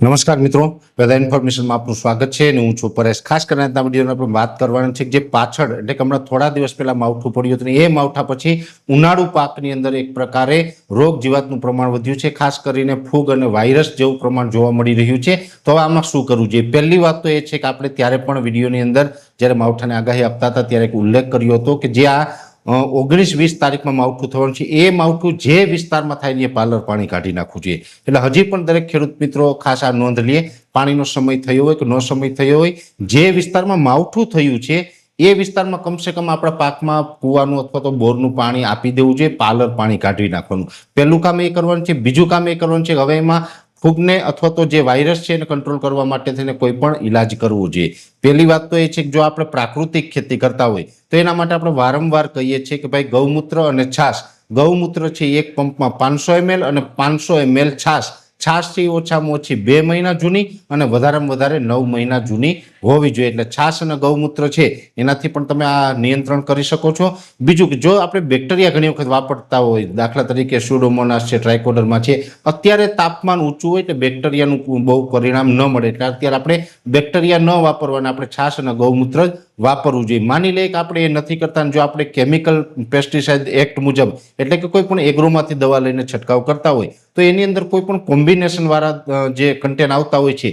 નમસ્કાર મિત્રો, વેધર ઇન્ફોર્મેશનમાં આપનું સ્વાગત છે અને હું છું પરેશ। ખાસ કરીને આજના વિડીયોમાં આપણે વાત કરવાની છે કે જે પાછળ એટલે કે હમણાં થોડા દિવસ પહેલા માવઠું પડ્યું હતું એ માવઠા પછી ઉનાળુ પાકની અંદર એક પ્રકારે રોગ જીવાતનું પ્રમાણ વધ્યું છે, ખાસ કરીને ફૂગ અને વાયરસ જેવું પ્રમાણ જોવા મળી રહ્યું છે। તો હવે આમાં શું કરવું જોઈએ? પહેલી વાત તો એ છે કે આપણે ત્યારે પણ વિડીયોની અંદર જ્યારે માવઠાની આગાહી આપતા હતા ત્યારે એક ઉલ્લેખ કર્યો હતો કે જે આ 19-20 તારીખમાં માવઠું થવાનું છે એ માવઠું જે વિસ્તારમાં થાય એ પાલર પાણી કાઢી નાખવું જોઈએ। એટલે હજી પણ દરેક ખેડૂત મિત્રો ખાસ આ નોંધ લે, પાણીનો સમય થયો હોય કે ન સમય થયો હોય, જે વિસ્તારમાં માવઠું થયું છે એ વિસ્તારમાં કમસે કમ આપણા પાકમાં કૂવાનું અથવા તો બોરનું પાણી આપી દેવું જોઈએ, પાલર પાણી કાઢી નાખવાનું પહેલું કામ એ કરવાનું છે। બીજું કામ એ કરવાનું છે કે હવે એમાં ફૂગને અથવા તો જે વાયરસ છે એને કંટ્રોલ કરવા માટે થઈને કોઈ પણ ઈલાજ કરવો જોઈએ। પહેલી વાત તો એ છે કે જો આપણે પ્રાકૃતિક ખેતી કરતા હોય તો એના માટે આપણે વારંવાર કહીએ છીએ કે ભાઈ ગૌમૂત્ર અને છાશ, ગૌમૂત્ર છે એક પંપમાં 500 ml અને 500 ml છાશ છે ઓછામાં ઓછી 2 મહિના જૂની અને વધારેમાં વધારે 9 મહિના જૂની હોવી જોઈએ। એટલે છાશ અને ગૌમૂત્ર છે એનાથી પણ તમે આ નિયંત્રણ કરી શકો છો। બીજું કે જો આપણે બેક્ટેરિયા ઘણી વખત વાપરતા હોય, દાખલા તરીકે સ્યુડોમોનાસ છે, ટ્રાઇકોડર્મા છે, અત્યારે તાપમાન ઊંચું હોય એટલે બેક્ટેરિયાનું બહુ પરિણામ ન મળે એટલે અત્યારે આપણે બેક્ટેરિયા ન વાપરવાના, આપણે છાશ અને ગૌમૂત્ર જ વાપરવું જોઈએ। માની લઈએ કે આપણે એ નથી કરતા, જો આપણે કેમિકલ પેસ્ટિસાઇડ એક્ટ મુજબ એટલે કે કોઈ પણ એગ્રોમાંથી દવા લઈને છંટકાવ કરતા હોય તો એની અંદર કોઈ પણ કોમ્બિનેશન વાળા જે કન્ટેન્ટ આવતા હોય છે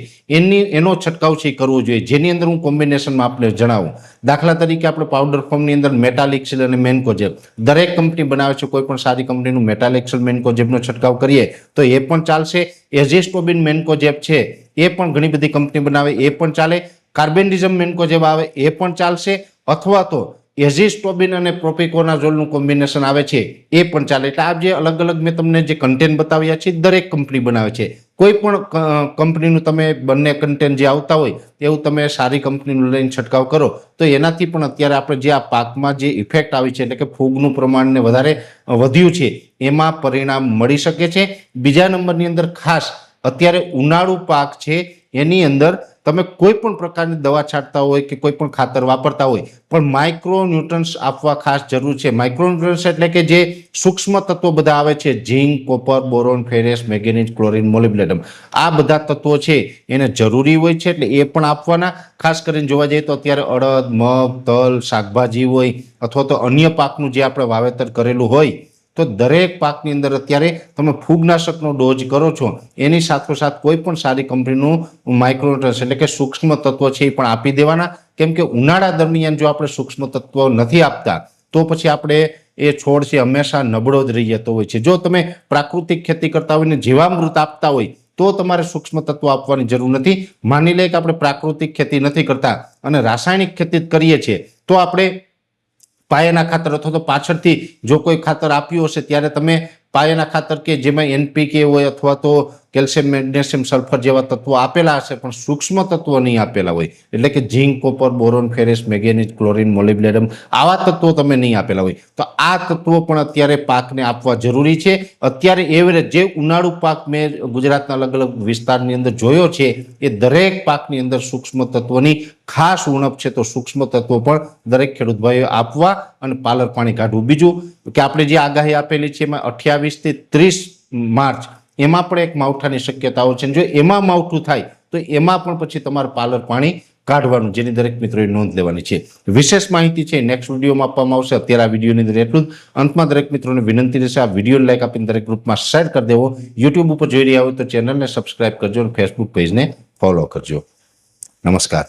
એનો છંટકાવ છે કરવો જોઈએ, જેની અંદર હું કોમ્બિનેશનમાં આપણે જણાવું। દાખલા તરીકે આપણે પાવડર ફોર્મની અંદર મેટાલિક્સિલ અને મેન્કોજેબ દરેક કંપની બનાવે છે, કોઈ પણ સારી કંપનીનું મેટાલિક્સિલ મેન્કોજેબનો છંટકાવ કરીએ તો એ પણ ચાલશે। એઝિસ્ટોબિન મેન્કોજેબ છે એ પણ ઘણી બધી કંપની બનાવે એ પણ ચાલે, કાર્બેન્ડિઝમ મેન્કોજેબ આવે એ પણ ચાલશે, અથવા તો એઝિસ્ટોબિન અને પ્રોપિકોનાઝોલનું કોમ્બિનેશન આવે છે એ પણ ચાલે। એટલે આ જે અલગ અલગ મેં તમને જે કન્ટેન્ટ બતાવ્યા છે દરેક કંપની બનાવે છે, કોઈ પણ કંપનીનું તમે બંને કન્ટેન્ટ જે આવતા હોય એવું તમે સારી કંપનીનું લઈને છંટકાવ કરો તો એનાથી પણ અત્યારે આપણે જે આ પાકમાં જે ઇફેક્ટ આવી છે એટલે કે ફૂગનું પ્રમાણને વધારે વધ્યું છે એમાં પરિણામ મળી શકે છે। બીજા નંબરની અંદર ખાસ અત્યારે ઉનાળુ પાક છે એની અંદર તમે કોઈ પણ પ્રકારની દવા છાંટતા હોય કે કોઈ પણ ખાતર વાપરતા હોય પણ માઇક્રોન્યુટ્રન્સ આપવા ખાસ જરૂર છે। માઇક્રોન્યુટ્રન્સ એટલે કે જે સૂક્ષ્મ તત્વો બધા આવે છે, zinc, copper, boron, ferrous, manganese, chlorine, molybdenum, આ બધા તત્વો છે એને જરૂરી હોય છે એટલે એ પણ આપવાના। ખાસ કરીને જોવા જઈએ તો અત્યારે અડદ, મગ, તલ, શાકભાજી હોય અથવા તો અન્ય પાકનું જે આપણે વાવેતર કરેલું હોય તો દરેક પાકની અંદર અત્યારે તમે ફૂગનાશકનો ડોઝ કરો છો એની સાથોસાથ કોઈ પણ સારી કંપનીનું માઇક્રોન્યુટ્રન્સ એટલે કે સૂક્ષ્મ તત્વો છે એ પણ આપી દેવાના। કેમ કે ઉનાળા દરમિયાન જો આપણે સૂક્ષ્મ તત્વો નથી આપતા તો પછી આપણે એ છોડ છે હંમેશા નબળો જ રહી જતો હોય છે। જો તમે પ્રાકૃતિક ખેતી કરતા હોય ને જીવામૃત આપતા હોય તો તમારે સૂક્ષ્મ તત્વો આપવાની જરૂર નથી। માની લે કે આપણે પ્રાકૃતિક ખેતી નથી કરતા અને રાસાયણિક ખેતી કરીએ છીએ તો આપણે પાયાના ખાતર અથવા તો પાછળથી જો કોઈ ખાતર આપ્યું હશે ત્યારે તમે પાયાના ખાતર કે જેમાં એનપીકે હોય અથવા તો કેલ્શિયમ, મેગ્નેશિયમ, સલ્ફર જેવા તત્વો આપેલા હશે પણ સૂક્ષ્મ તત્વો નહીં આપેલા હોય એટલે કે zinc, copper, boron, ferrous, manganese, chlorine, molybdenum આવા તત્વો તમે નહીં આપેલા હોય તો આ તત્વો પણ અત્યારે પાકને આપવા જરૂરી છે। અત્યારે એવરેજ જે ઉનાળુ પાક મેં ગુજરાતના અલગ અલગ વિસ્તારની અંદર જોયો છે એ દરેક પાકની અંદર સૂક્ષ્મ તત્વોની ખાસ ઉણપ છે, તો સૂક્ષ્મ તત્વો પણ દરેક ખેડૂત ભાઈઓ આપવા અને પાલર પાણી કાઢવું। બીજું કે આપણે જે આગાહી આપેલી છે એમાં 28 થી 30 માર્ચ એમાં પણ એક માવઠાની શક્યતાઓ છે, જો એમાં માવઠું થાય તો એમાં પણ પછી તમારે પાલર પાણી કાઢવાનું, જેની દરેક મિત્રોએ નોંધ લેવાની છે। વિશેષ માહિતી છે નેક્સ્ટ વિડીયોમાં આપવામાં આવશે। અત્યારે આ વિડીયોની અંદર એટલું જ। અંતમાં દરેક મિત્રોને વિનંતી રહેશે આ વિડીયોને લાઈક આપીને દરેક ગ્રુપમાં શેર કરી દેવો, યુટ્યુબ ઉપર જોઈ રહ્યા હોય તો ચેનલને સબસ્ક્રાઇબ કરજો અને ફેસબુક પેજને ફોલો કરજો। નમસ્કાર।